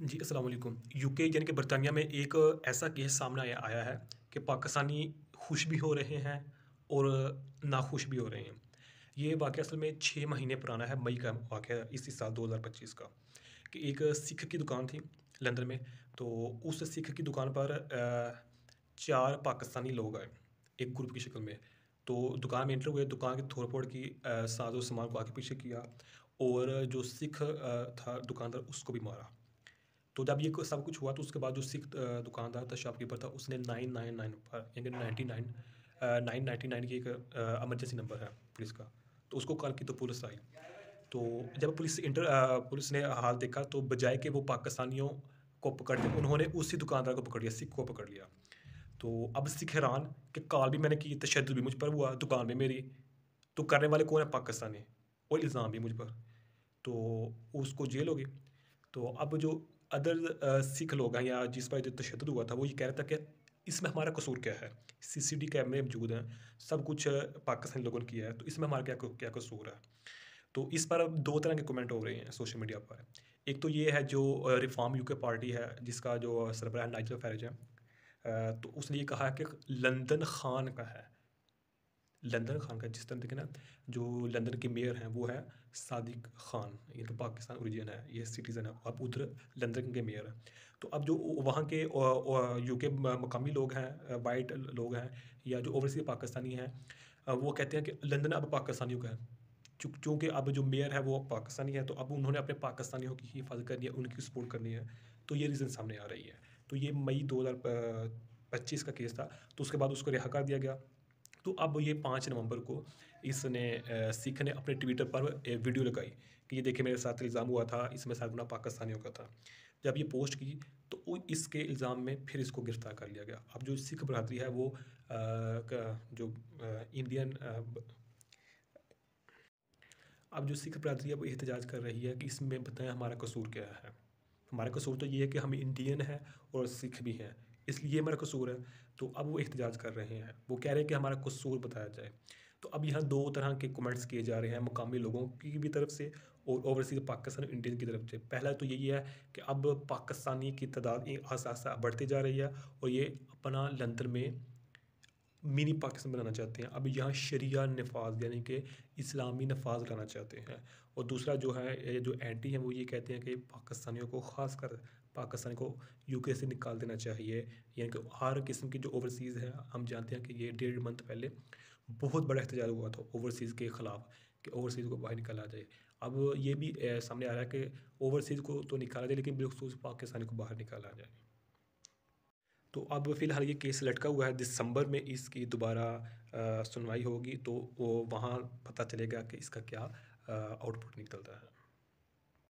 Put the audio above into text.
जी, अस्सलाम वालेकुम। यूके यानी कि बरतानिया में एक ऐसा केस सामने आया आया है कि पाकिस्तानी खुश भी हो रहे हैं और नाखुश भी हो रहे हैं। ये वाक़या असल में 6 महीने पुराना है, मई का वाक़या है इसी साल 2025 का, कि एक सिख की दुकान थी लंदन में। तो उस सिख की दुकान पर 4 पाकिस्तानी लोग आए, एक ग्रुप की शक्ल में। तो दुकान में एंटर हुए, दुकान की तोड़-फोड़ की, साज़ो-सामान को आगे-पीछे किया और जो सिख था दुकानदार, उसको भी मारा। तो जब ये सब कुछ हुआ तो उसके बाद जो सिख दुकानदार था, शॉपकीपर था, उसने 999 पर यानी 99 999 की एक इमरजेंसी नंबर है पुलिस का, तो उसको कॉल की तो पुलिस आई। तो जब पुलिस ने हाल देखा तो बजाय कि वो पाकिस्तानियों को पकड़ ले, उन्होंने उसी दुकानदार को पकड़ लिया, सिख को पकड़ लिया। तो अब सिख हैरान कि कॉल भी मैंने की, तशद्दुद भी मुझ पर हुआ, दुकान भी मेरी, तो करने वाले कौन है? पाकिस्तानी, और इल्ज़ाम भी मुझ पर। तो उसको जेल हो गई। तो अब जो अदर सिख लोग हैं या जिस पर जो तशद्दुद हुआ था, वो ये कह रहा था कि इसमें हमारा कसूर क्या है? सीसीटीवी कैमरे मौजूद हैं, सब कुछ पाकिस्तानी लोगों ने किया है, तो इसमें हमारा क्या कसूर है? तो इस पर अब 2 तरह के कमेंट हो रहे हैं सोशल मीडिया पर। एक तो ये है जो रिफॉर्म यूके पार्टी है, जिसका जो सरबराह नाइजल फ़ाराज है। तो उसने ये कहा है कि लंदन खान का है। लंदन खान का, जिस तरह देखें ना, जो लंदन के मेयर हैं वो है सादिक खान, ये तो पाकिस्तान ओरिजिन है, ये सिटीज़न है, अब उधर लंदन के मेयर हैं। तो अब जो वहाँ के यूके मकामी लोग हैं, वाइट लोग हैं या जो ओवरसीज़ पाकिस्तानी हैं, वो कहते हैं कि लंदन अब पाकिस्तानियों का है। चूँकि अब जो मेयर है वो पाकिस्तानी है, तो अब उन्होंने अपने पाकिस्तानियों की हिफाज़त करनी है, उनकी सपोर्ट करनी है, तो ये रीज़न सामने आ रही है। तो ये मई 2025 का केस था, तो उसके बाद उसको रिहा कर दिया गया। तो अब ये 5 नवंबर को इसने सिख ने अपने ट्विटर पर वीडियो लगाई कि ये देखिए मेरे साथ इल्ज़ाम हुआ था, इसमें सरगना पाकिस्तानियों का था। जब ये पोस्ट की तो इसके इल्ज़ाम में फिर इसको गिरफ्तार कर लिया गया। अब जो सिख बरादरी है वो जो इंडियन अब जो सिख बरादरी है वो एहतजाज कर रही है कि इसमें बताएं हमारा कसूर क्या है। हमारा कसूर तो ये है कि हम इंडियन हैं और सिख भी हैं, इसलिए हमारा कसूर है। तो अब वो एहतजाज कर रहे हैं, वो कह रहे हैं कि हमारा कसूर बताया जाए। तो अब यहाँ दो तरह के कमेंट्स किए जा रहे हैं, मुकामी लोगों की भी तरफ से और ओवरसीज पाकिस्तान इंडियन की तरफ से। पहला तो यही है कि अब पाकिस्तानी की तादाद आहिस्ता आहिस्ता बढ़ती जा रही है और ये अपना लंदन में मिनी पाकिस्तान बनाना चाहते हैं। अब यहाँ शरिया नफाज यानी कि इस्लामी नफाज लाना चाहते हैं। और दूसरा जो है, ये जो एंटी हैं, वो ये कहते हैं कि पाकिस्तानियों को ख़ासकर पाकिस्तान को यूके से निकाल देना चाहिए। यानी कि हर किस्म की जो ओवरसीज़ है, हम जानते हैं कि ये 1.5 मंथ पहले बहुत बड़ा एहतजाज हुआ था ओवरसीज़ के ख़िलाफ़ कि ओवरसीज़ को बाहर निकाला जाए। अब ये भी सामने आ रहा है कि ओवरसीज़ को तो निकाला जाए, लेकिन बिलखसूस पाकिस्तानी को बाहर निकाला जाए। तो अब फ़िलहाल ये केस लटका हुआ है, दिसंबर में इसकी दोबारा सुनवाई होगी, तो वो वहाँ पता चलेगा कि इसका क्या आउटपुट निकलता है।